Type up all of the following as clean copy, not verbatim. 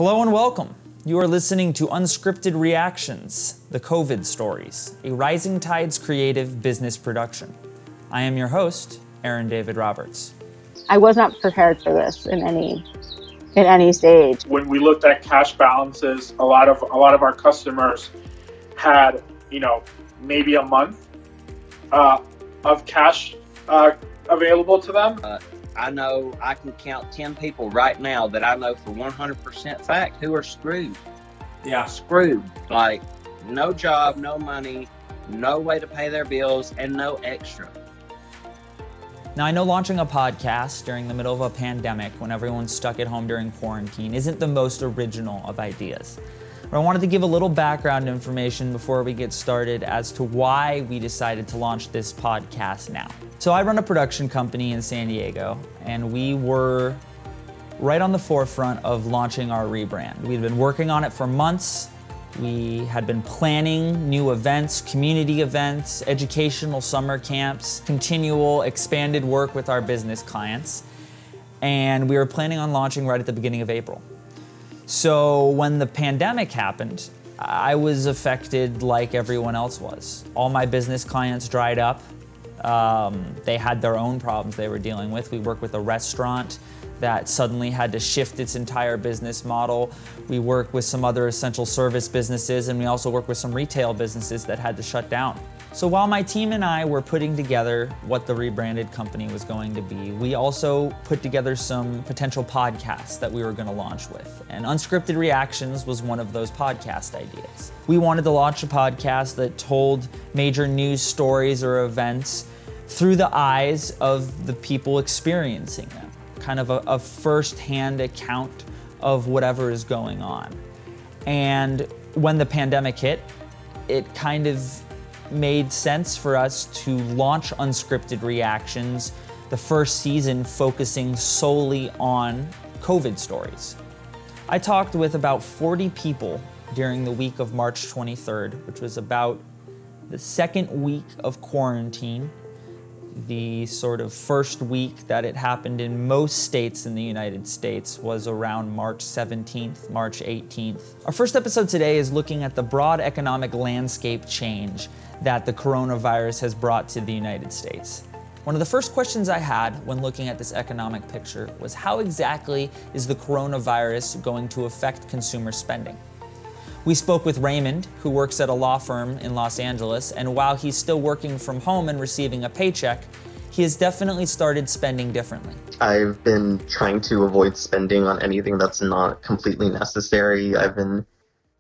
Hello and welcome. You are listening to Unscripted Reactions, the COVID Stories, a Rising Tides creative business production. I am your host, Aaron David Roberts. I was not prepared for this in any stage. When we looked at cash balances, a lot of our customers had, maybe a month of cash available to them. I know I can count 10 people right now that I know for 100% fact who are screwed. Yeah. Screwed. Like, no job, no money, no way to pay their bills, and no extra. Now, I know launching a podcast during the middle of a pandemic when everyone's stuck at home during quarantine isn't the most original of ideas. But I wanted to give a little background information before we get started as to why we decided to launch this podcast now. So I run a production company in San Diego, and we were right on the forefront of launching our rebrand. We'd been working on it for months. We had been planning new events, community events, educational summer camps, continual expanded work with our business clients, and we were planning on launching right at the beginning of April. So when the pandemic happened, I was affected like everyone else was. All my business clients dried up. They had their own problems they were dealing with. We work with a restaurant that suddenly had to shift its entire business model. We work with some other essential service businesses, and we also work with some retail businesses that had to shut down. So while my team and I were putting together what the rebranded company was going to be, we also put together some potential podcasts that we were going to launch with. And Unscripted Reactions was one of those podcast ideas. We wanted to launch a podcast that told major news stories or events through the eyes of the people experiencing them. Kind of a first-hand account of whatever is going on. And when the pandemic hit, it kind of made sense for us to launch Unscripted Reactions, the first season focusing solely on COVID stories. I talked with about 40 people during the week of March 23rd, which was about the second week of quarantine, the sort of first week that it happened in most states in the United States was around March 17th, March 18th. Our first episode today is looking at the broad economic landscape change that the coronavirus has brought to the United States. One of the first questions I had when looking at this economic picture was how exactly is the coronavirus going to affect consumer spending? We spoke with Raymond, who works at a law firm in Los Angeles, and while he's still working from home and receiving a paycheck, he has definitely started spending differently. I've been trying to avoid spending on anything that's not completely necessary. I've been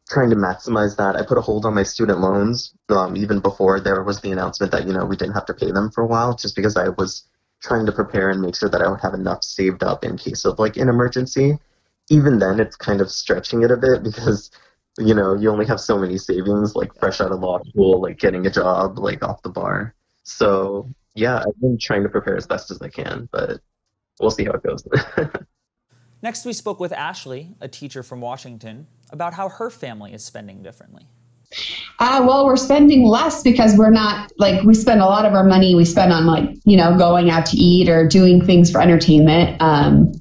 trying to maximize that. I put a hold on my student loans even before there was the announcement that, we didn't have to pay them for a while, just because I was trying to prepare and make sure that I would have enough saved up in case of an emergency. Even then, it's kind of stretching it a bit because you only have so many savings, fresh out of law school, getting a job, off the bar. So, yeah, I've been trying to prepare as best as I can, but we'll see how it goes. Next, we spoke with Ashley, a teacher from Washington, about how her family is spending differently. Well, we're spending less because we're not, we spend a lot of our money, we spend on, going out to eat or doing things for entertainment.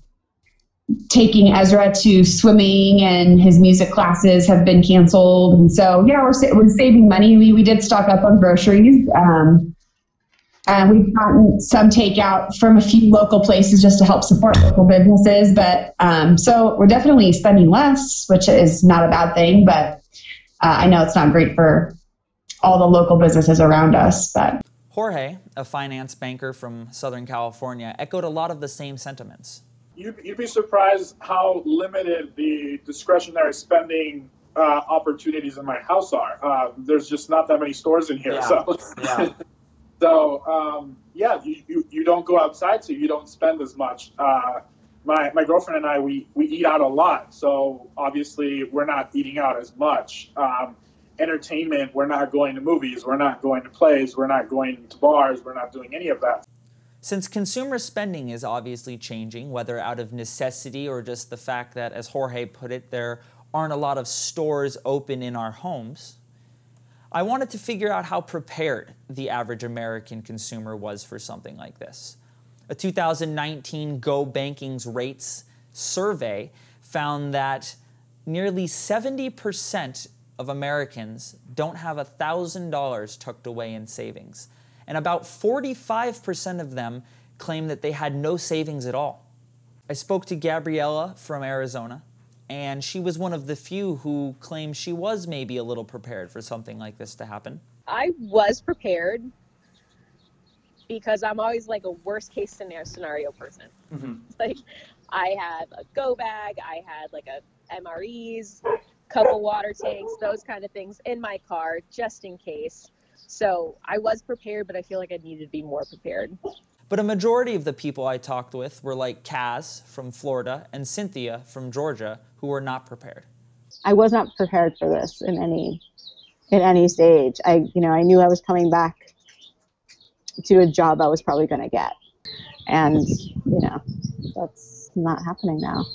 Taking Ezra to swimming and his music classes have been canceled. And so, yeah, we're saving money. We did stock up on groceries. And we've gotten some takeout from a few local places just to help support local businesses. But so we're definitely spending less, which is not a bad thing. But I know it's not great for all the local businesses around us. But Jorge, a finance banker from Southern California, echoed a lot of the same sentiments. You'd be surprised how limited the discretionary spending opportunities in my house are. There's just not that many stores in here. Yeah. So, you don't go outside, so you don't spend as much. My girlfriend and I, we eat out a lot. So obviously we're not eating out as much. Entertainment, we're not going to movies. We're not going to plays. We're not going to bars. We're not doing any of that. Since consumer spending is obviously changing, whether out of necessity or just the fact that, as Jorge put it, there aren't a lot of stores open in our homes, I wanted to figure out how prepared the average American consumer was for something like this. A 2019 Go Banking's Rates survey found that nearly 70% of Americans don't have $1,000 tucked away in savings. And about 45% of them claim that they had no savings at all. I spoke to Gabriella from Arizona, and she was one of the few who claimed she was maybe a little prepared for something like this to happen. I was prepared because I'm always like a worst case scenario person. Mm-hmm. Like I had a go bag, I had like a MREs, couple water tanks, those kind of things in my car just in case. So I was prepared, but I feel like I needed to be more prepared. But a majority of the people I talked with were like Kaz from Florida and Cynthia from Georgia, who were not prepared. I was not prepared for this in any stage. I knew I was coming back to a job I was probably going to get. And, that's not happening now.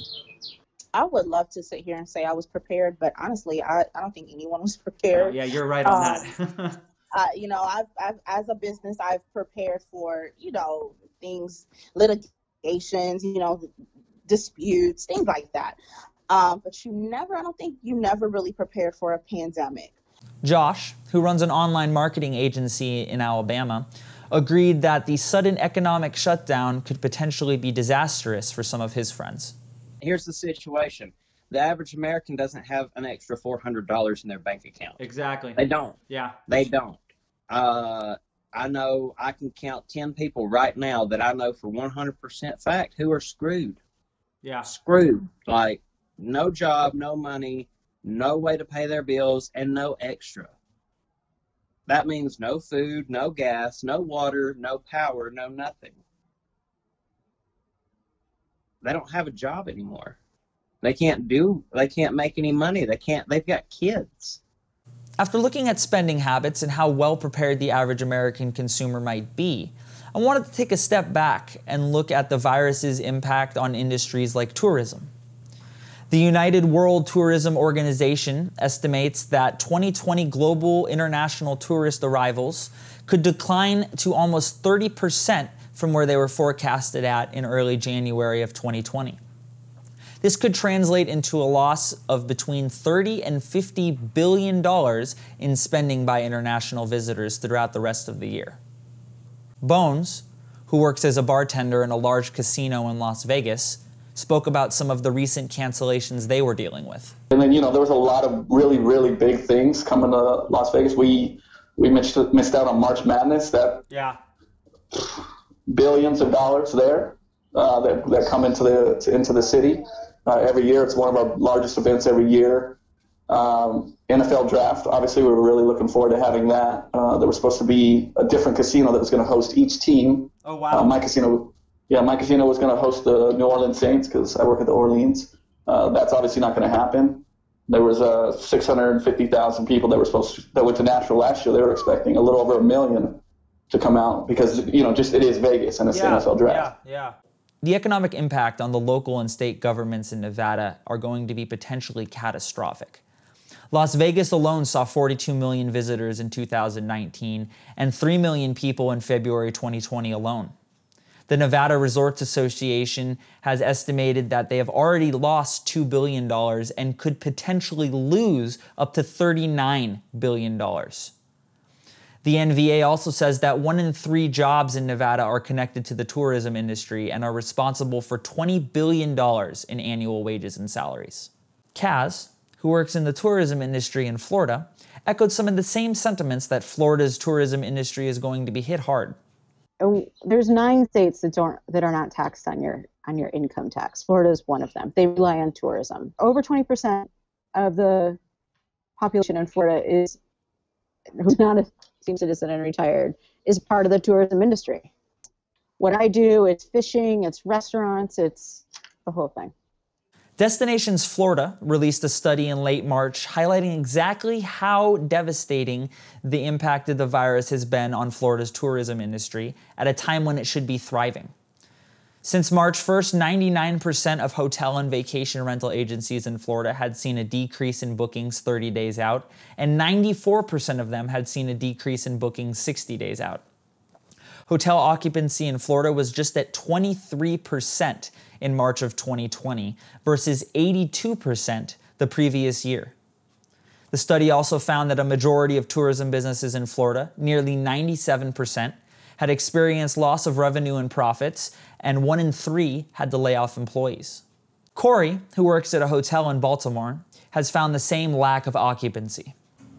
I would love to sit here and say I was prepared, but honestly, I don't think anyone was prepared. Yeah, you're right on that. I've as a business, I've prepared for, things, litigations, disputes, things like that. But I don't think you never really prepared for a pandemic. Josh, who runs an online marketing agency in Alabama, agreed that the sudden economic shutdown could potentially be disastrous for some of his friends. Here's the situation. The average American doesn't have an extra $400 in their bank account. Exactly. They don't. Yeah. They don't. I know I can count 10 people right now that I know for 100% fact who are screwed. Yeah. Screwed. Like, no job, no money, no way to pay their bills, and no extra. That means no food, no gas, no water, no power, no nothing. They don't have a job anymore. They can't make any money. They've got kids. After looking at spending habits and how well prepared the average American consumer might be, I wanted to take a step back and look at the virus's impact on industries like tourism. The United World Tourism Organization estimates that 2020 global international tourist arrivals could decline to almost 30% from where they were forecasted at in early January of 2020. This could translate into a loss of between $30 and $50 billion in spending by international visitors throughout the rest of the year. Bones, who works as a bartender in a large casino in Las Vegas, spoke about some of the recent cancellations they were dealing with. And then, there was a lot of really, really big things coming to Las Vegas. We missed out on March Madness. Billions of dollars there that come into the city every year. It's one of our largest events every year. NFL draft, obviously we were really looking forward to having that. There was supposed to be a different casino that was going to host each team. Oh, wow. My casino was going to host the New Orleans Saints because I work at the Orleans. That's obviously not going to happen. There was 650,000 people that went to Nashville last year. They were expecting a little over 1 million to come out because, it is Vegas and it's the NFL draft. Yeah. The economic impact on the local and state governments in Nevada are going to be potentially catastrophic. Las Vegas alone saw 42 million visitors in 2019 and 3 million people in February 2020 alone. The Nevada Resorts Association has estimated that they have already lost $2 billion and could potentially lose up to $39 billion. The NVA also says that 1 in 3 jobs in Nevada are connected to the tourism industry and are responsible for $20 billion in annual wages and salaries. Kaz, who works in the tourism industry in Florida, echoed some of the same sentiments that Florida's tourism industry is going to be hit hard. There's 9 states that are not taxed on your income tax. Florida is one of them. They rely on tourism. Over 20% of the population in Florida who's not a senior citizen and retired is part of the tourism industry. What I do, it's fishing, it's restaurants, it's the whole thing. Destinations Florida released a study in late March highlighting exactly how devastating the impact of the virus has been on Florida's tourism industry at a time when it should be thriving. Since March 1st, 99% of hotel and vacation rental agencies in Florida had seen a decrease in bookings 30 days out, and 94% of them had seen a decrease in bookings 60 days out. Hotel occupancy in Florida was just at 23% in March of 2020 versus 82% the previous year. The study also found that a majority of tourism businesses in Florida, nearly 97%, had experienced loss of revenue and profits, and 1 in 3 had to lay off employees. Corey, who works at a hotel in Baltimore, has found the same lack of occupancy.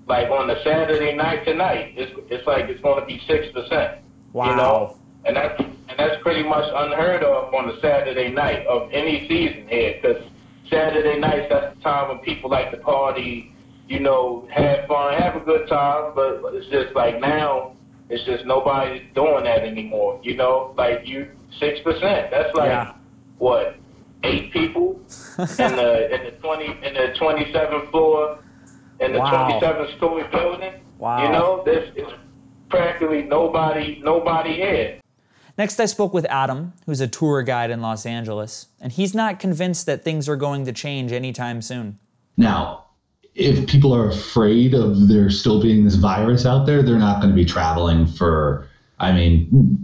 Like on the Saturday night tonight, it's like it's going to be 6%. Wow. You know, and that's pretty much unheard of on a Saturday night of any season here, because Saturday nights, that's the time when people like to party, you know, have fun, have a good time, but it's just like now, it's just nobody's doing that anymore, you know, like 6%, that's like, what, 8 people in the 27th floor, in the 27-story building, you know, there's practically nobody here. Next, I spoke with Adam, who's a tour guide in Los Angeles, and he's not convinced that things are going to change anytime soon. Now, if people are afraid of there still being this virus out there, they're not going to be traveling for,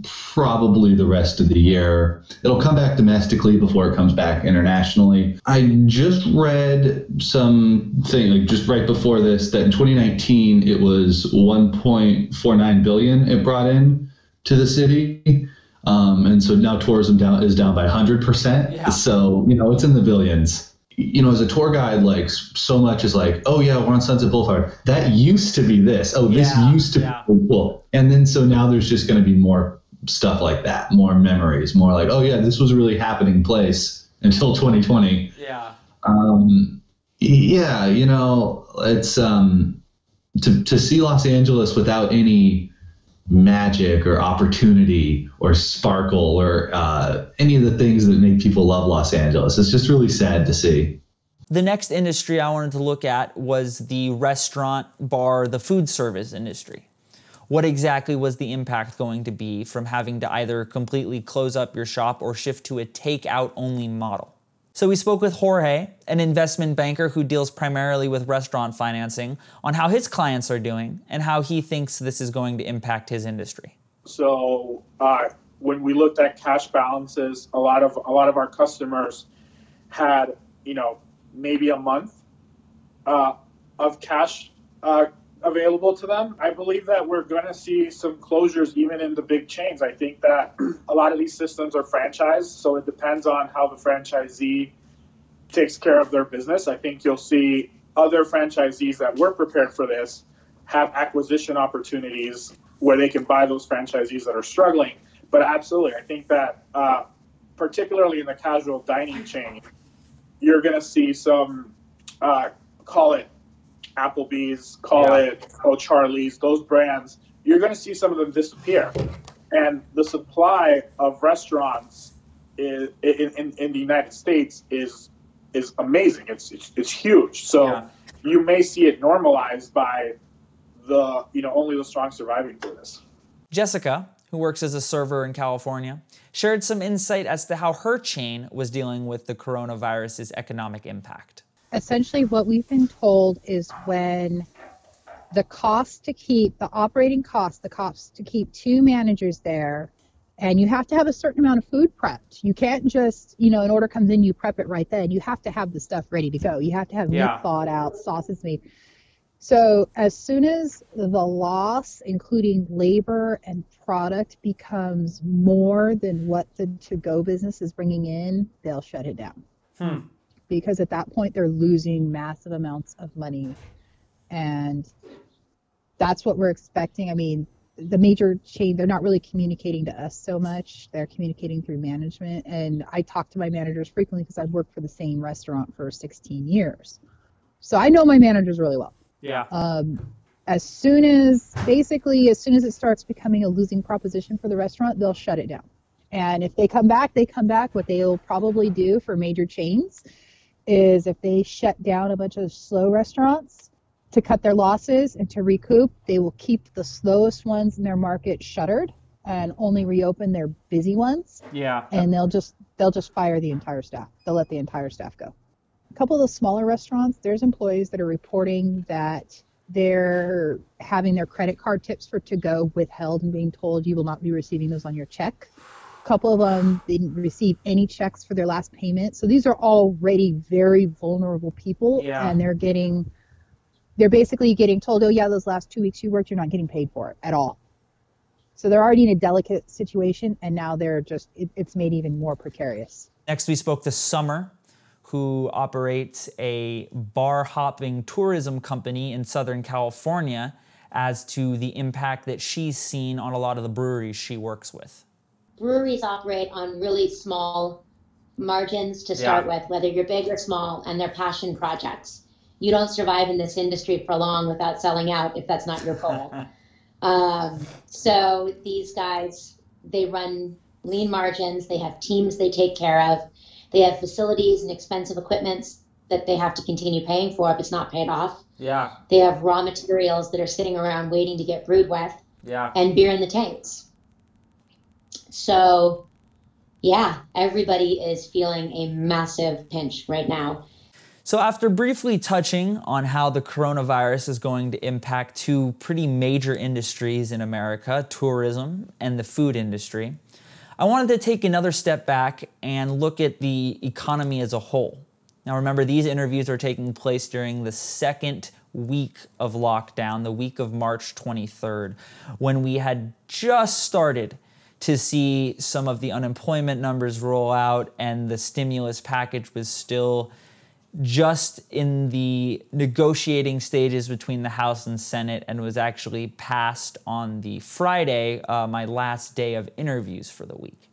probably the rest of the year. It'll come back domestically before it comes back internationally. I just read something, just right before this, that in 2019, it was $1.49 billion it brought in to the city. And so now tourism is down by 100%. Yeah. So, it's in the billions. As a tour guide, so much is oh yeah, we're on Sunset Boulevard. That used to be this. Oh, this used to be cool. And then so now there's just going to be more stuff like that, more memories, more oh yeah, this was a really happening place until 2020. Yeah. It's to see Los Angeles without any magic or opportunity or sparkle or any of the things that make people love Los Angeles. It's just really sad to see. The next industry I wanted to look at was the restaurant, bar, the food service industry. What exactly was the impact going to be from having to either completely close up your shop or shift to a takeout only model? So we spoke with Jorge, an investment banker who deals primarily with restaurant financing, on how his clients are doing and how he thinks this is going to impact his industry. So when we looked at cash balances, a lot of our customers had, maybe a month of cash available to them. I believe that we're going to see some closures even in the big chains. I think that a lot of these systems are franchised, so it depends on how the franchisee takes care of their business. I think you'll see other franchisees that were prepared for this have acquisition opportunities where they can buy those franchisees that are struggling. But absolutely, I think that particularly in the casual dining chain, you're going to see some, call it Applebee's, call it O'Charlie's, those brands, you're going to see some of them disappear. And the supply of restaurants in the United States is amazing. It's huge. So you may see it normalized by the only the strong surviving through this. Jessica, who works as a server in California, shared some insight as to how her chain was dealing with the coronavirus's economic impact. Essentially, what we've been told is when the cost to keep, the operating cost, the cost to keep 2 managers there, and you have to have a certain amount of food prepped. You can't just, an order comes in, you prep it right then. You have to have the stuff ready to go. You have to have meat thawed out, sauces made. So as soon as the loss, including labor and product, becomes more than what the to-go business is bringing in, they'll shut it down. Because at that point, they're losing massive amounts of money. And that's what we're expecting. I mean, the major chain, they're not really communicating to us so much. They're communicating through management. And I talk to my managers frequently because I've worked for the same restaurant for 16 years. So I know my managers really well. Yeah. As soon as it starts becoming a losing proposition for the restaurant, they'll shut it down. And if they come back, they come back. What they'll probably do for major chains is if they shut down a bunch of slow restaurants to cut their losses and to recoup, they will keep the slowest ones in their market shuttered and only reopen their busy ones. Yeah. And they'll just fire the entire staff. They'll let the entire staff go. A couple of the smaller restaurants, there's employees that are reporting that they're having their credit card tips for to-go withheld and being told you will not be receiving those on your check. A couple of them didn't receive any checks for their last payment. So these are already very vulnerable people, Yeah. and they're basically getting told, oh yeah, those last 2 weeks you worked, you're not getting paid for it at all. So they're already in a delicate situation, and now it's made even more precarious. Next, we spoke to Summer, who operates a bar hopping tourism company in Southern California, as to the impact that she's seen on a lot of the breweries she works with. Breweries operate on really small margins to start with, whether you're big or small, and they're passion projects. You don't survive in this industry for long without selling out if that's not your goal. So these guys, they run lean margins, they have teams they take care of, they have facilities and expensive equipment that they have to continue paying for if it's not paid off. Yeah. They have raw materials that are sitting around waiting to get brewed with, and beer in the tanks. So, yeah, everybody is feeling a massive pinch right now. So after briefly touching on how the coronavirus is going to impact two pretty major industries in America, tourism and the food industry, I wanted to take another step back and look at the economy as a whole. Now remember, these interviews are taking place during the second week of lockdown, the week of March 23rd, when we had just started to see some of the unemployment numbers roll out and the stimulus package was still just in the negotiating stages between the House and Senate, and was actually passed on the Friday, my last day of interviews for the week.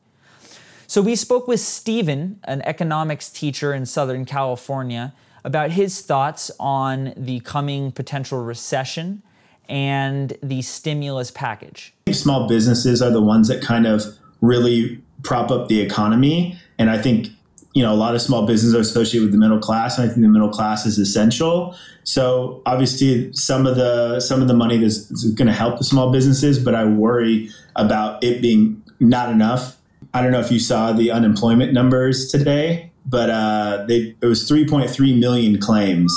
So we spoke with Stephen, an economics teacher in Southern California, about his thoughts on the coming potential recession and the stimulus package. I think small businesses are the ones that kind of really prop up the economy, and I think a lot of small businesses are associated with the middle class, and I think the middle class is essential. So obviously some of the money is going to help the small businesses, but I worry about it being not enough. I don't know if you saw the unemployment numbers today, but it was 3.3 million claims.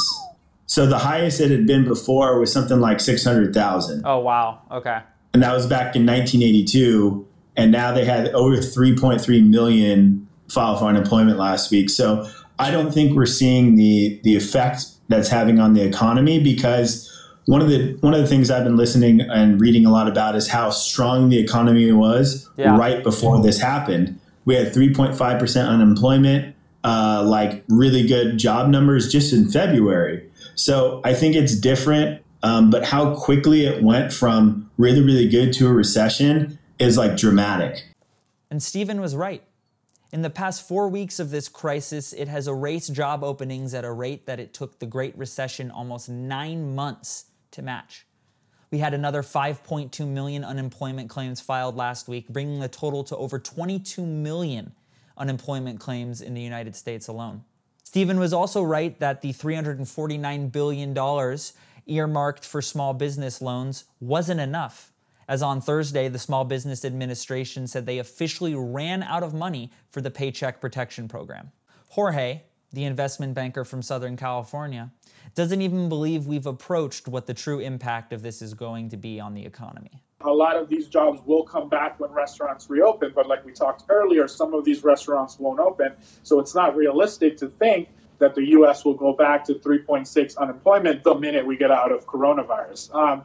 So the highest it had been before was something like 600,000. Oh, wow. Okay. And that was back in 1982. And now they had over 3.3 million file for unemployment last week. So I don't think we're seeing the effect that's having on the economy, because one of the things I've been listening and reading a lot about is how strong the economy was right before this happened. We had 3.5% unemployment, like really good job numbers just in February. So I think it's different, but how quickly it went from really, really good to a recession is like dramatic. And Stephen was right. In the past 4 weeks of this crisis, it has erased job openings at a rate that it took the Great Recession almost 9 months to match. We had another 5.2 million unemployment claims filed last week, bringing the total to over 22 million unemployment claims in the United States alone. Stephen was also right that the $349 billion earmarked for small business loans wasn't enough. As on Thursday, the Small Business Administration said they officially ran out of money for the Paycheck Protection Program. Jorge, the investment banker from Southern California, doesn't even believe we've approached what the true impact of this is going to be on the economy. A lot of these jobs will come back when restaurants reopen, but like we talked earlier, some of these restaurants won't open. So it's not realistic to think that the U.S. will go back to 3.6 unemployment the minute we get out of coronavirus.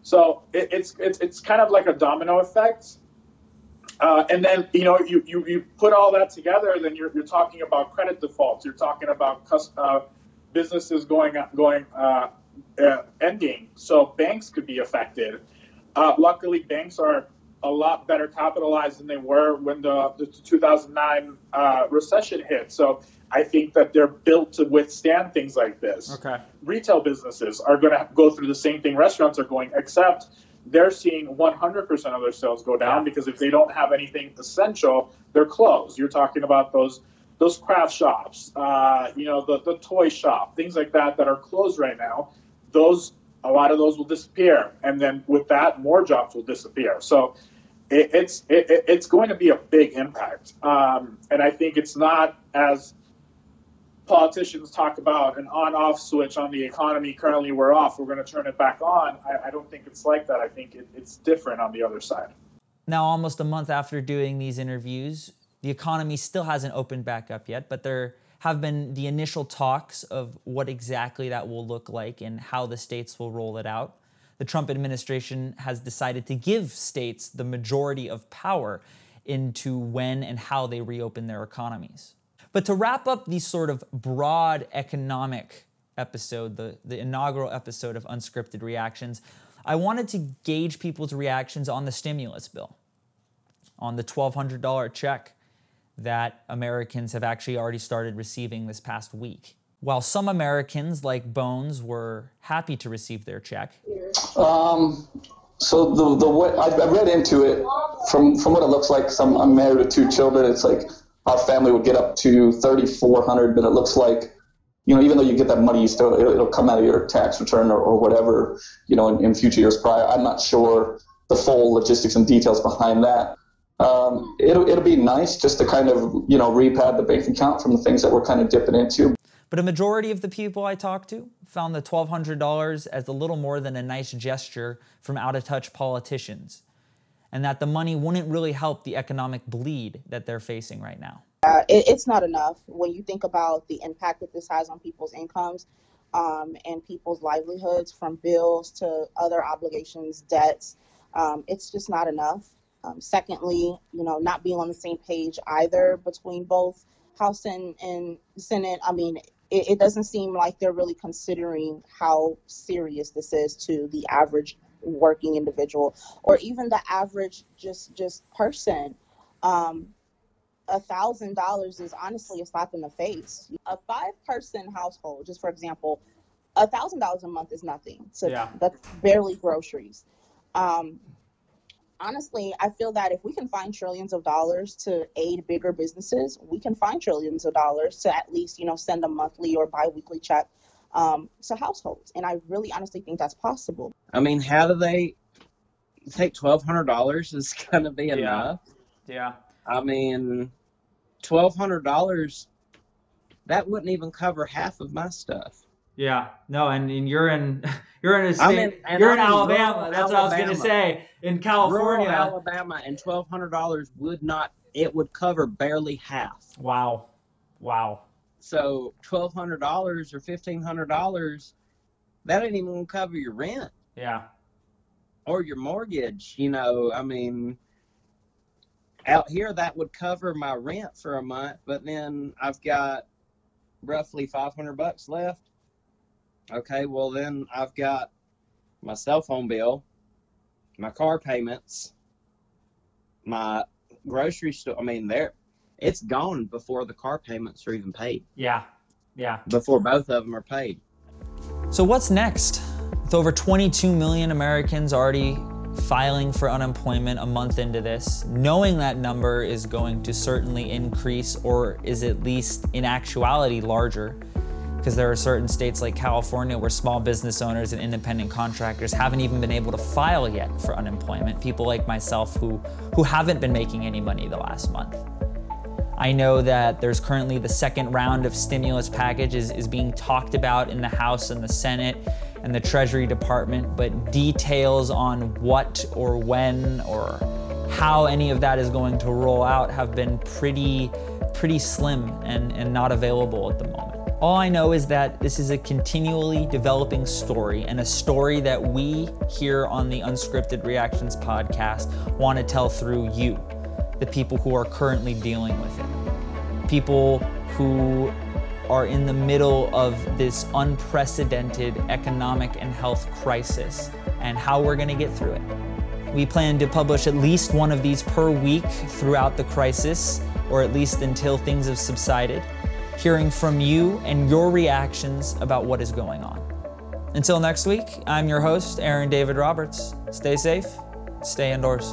So it's kind of like a domino effect. And then, you put all that together, then you're talking about credit defaults. You're talking about businesses ending. So banks could be affected. Luckily, banks are a lot better capitalized than they were when the 2009 recession hit. So I think that they're built to withstand things like this. Okay. Retail businesses are going to go through the same thing restaurants are going, except they're seeing 100% of their sales go down because if they don't have anything essential, they're closed. You're talking about those craft shops, the toy shop, things like that are closed right now. A lot of those will disappear, and then with that, more jobs will disappear. So it's going to be a big impact, and I think it's not as politicians talk about an on-off switch on the economy. Currently, we're off. We're going to turn it back on. I don't think it's like that. I think it's different on the other side. Now, almost a month after doing these interviews, the economy still hasn't opened back up yet, but there have been the initial talks of what exactly that will look like and how the states will roll it out. The Trump administration has decided to give states the majority of power into when and how they reopen their economies. But to wrap up the sort of broad economic episode, the inaugural episode of Unscripted Reactions, I wanted to gauge people's reactions on the stimulus bill, on the $1,200 check that Americans have actually already started receiving this past week. While some Americans, like Bones, were happy to receive their check. So the way I read into it, from what it looks like, I'm married with 2 children. It's like our family would get up to $3,400, but it looks like, even though you get that money, you still it'll come out of your tax return or whatever, in future years prior. I'm not sure the full logistics and details behind that. It'll be nice just to kind of repad the bank account from the things that we're kind of dipping into. But a majority of the people I talked to found the $1,200 as a little more than a nice gesture from out-of-touch politicians, and that the money wouldn't really help the economic bleed that they're facing right now. It's not enough when you think about the impact that this has on people's incomes and people's livelihoods, from bills to other obligations, debts. It's just not enough. Secondly, not being on the same page either between both House and Senate. I mean, it doesn't seem like they're really considering how serious this is to the average working individual or even the average just person. $1,000 is honestly a slap in the face. A 5-person household, just for example, $1,000 a month is nothing. So that's barely groceries. Honestly, I feel that if we can find trillions of dollars to aid bigger businesses, we can find trillions of dollars to at least, send a monthly or biweekly check to households. And I really honestly think that's possible. I mean, how do they think $1,200 is going to be enough? Yeah. I mean, $1,200, that wouldn't even cover half of my stuff. Yeah, no, and you're in a state, you're in Alabama. That's what I was going to say. In California, rural Alabama, and $1,200 would cover barely half. Wow. So $1,200 or $1,500, that ain't even going to cover your rent. Yeah. Or your mortgage. I mean, out here that would cover my rent for a month, but then I've got roughly $500 left. Okay, well then I've got my cell phone bill, my car payments, my grocery store. I mean, it's gone before the car payments are even paid. Yeah. Before both of them are paid. So what's next? With over 22 million Americans already filing for unemployment a month into this, knowing that number is going to certainly increase, or is at least in actuality larger, because there are certain states like California where small business owners and independent contractors haven't even been able to file yet for unemployment. People like myself who haven't been making any money the last month. I know that there's currently the second round of stimulus packages is being talked about in the House and the Senate and the Treasury Department, but details on what or when or how any of that is going to roll out have been pretty slim and not available at the moment. All I know is that this is a continually developing story, and a story that we here on the Unscripted Reactions podcast want to tell through you, the people who are currently dealing with it. People who are in the middle of this unprecedented economic and health crisis, and how we're going to get through it. We plan to publish at least one of these per week throughout the crisis, or at least until things have subsided, hearing from you and your reactions about what is going on. Until next week, I'm your host, Aaron David Roberts. Stay safe, stay indoors.